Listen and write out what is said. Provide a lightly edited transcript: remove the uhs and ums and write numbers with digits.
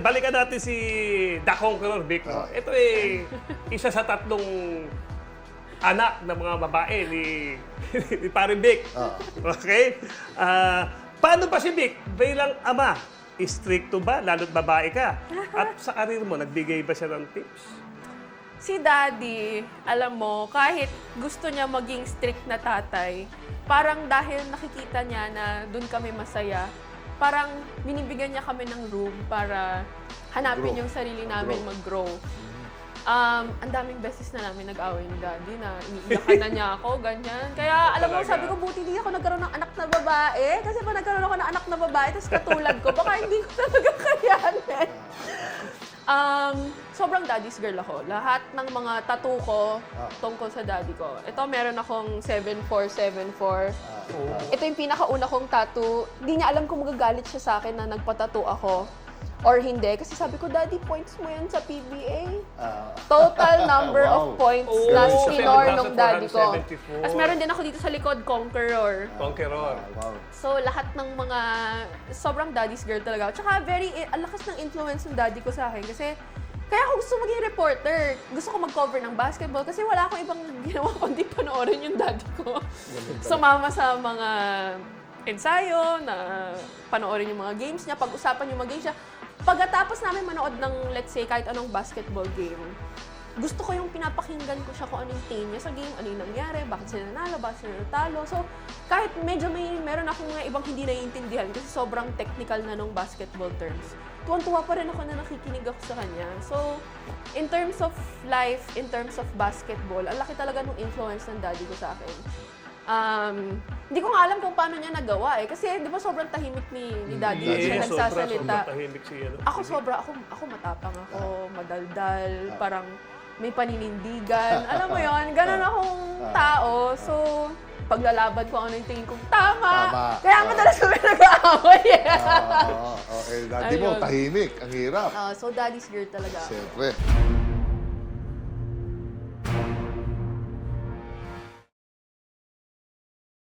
balikan natin si The Conqueror, Vic. No? Ito isa sa tatlong anak ng mga babae ni Pare Vic. Okay? Paano ba si Vic bilang ama? Stricto ba? Lalo't babae ka. At sa karir mo, nagbigay ba siya ng tips? Si Daddy, alam mo, kahit gusto niya maging strict na tatay, parang dahil nakikita niya na doon kami masaya, parang binibigyan niya kami ng room para hanapin yung sarili namin mag-grow. Ang daming beses na namin nag-away ni Daddy na iniiyakan na niya ako, ganyan. Kaya alam mo, sabi ko, buti hindi ako nagkaroon ng anak na babae. Kasi pa nagkaroon ako ng anak na babae, tapos katulad ko, baka hindi ko talaga kayanin. Sobrang daddy's girl ako. Lahat ng mga tattoo ko tungkol sa daddy ko. Ito, meron akong 7474. Ito yung pinakauna kong tattoo. Hindi niya alam kung magagalit siya sa akin na nagpa-tattoo ako or hindi. Kasi sabi ko, Daddy, points mo yan sa PBA. Total number of points na skinor nung daddy ko. 7,474. Tapos meron din ako dito sa likod, Conqueror. Conqueror. Wow. So, lahat ng mga sobrang daddy's girl talaga. Tsaka ang lakas ng influence ng daddy ko sa akin. Kasi, kaya ako gusto maging reporter. Gusto ko mag-cover ng basketball kasi wala akong ibang ginawa kundi panoorin yung daddy ko. Sumama sa mga ensayo, na panoorin yung mga games niya, pag-usapan yung mga games niya. Pagkatapos namin manood ng, let's say, kahit anong basketball game, gusto ko yung pinapakinggan ko siya kung ano yung team niya sa game, ano yung nangyari, bakit sila nanalo, bakit sila natalo. So, kahit medyo meron akong ibang hindi naiintindihan kasi sobrang technical na nung basketball terms, tuwan-tuwa pa rin ako na nakikinig ako sa kanya. So, in terms of life, in terms of basketball, ang laki talaga ng influence ng daddy ko sa akin. Hindi ko nga alam kung paano niya nagawa eh. Kasi di ba sobrang tahimik ni daddy, hindi siya nagsasalita. Sobrang tahimik siya. No? Ako matapang ako, madaldal, parang may paninindigan. Alam mo yon, ganun akong tao. So, paglalaban ko ano yung tingin kong tama. Kaya madalas kami nag-aaway eh. Daddy mo, Ayun. tahimik. Ang hirap. So, daddy's girl talaga. Siyempre.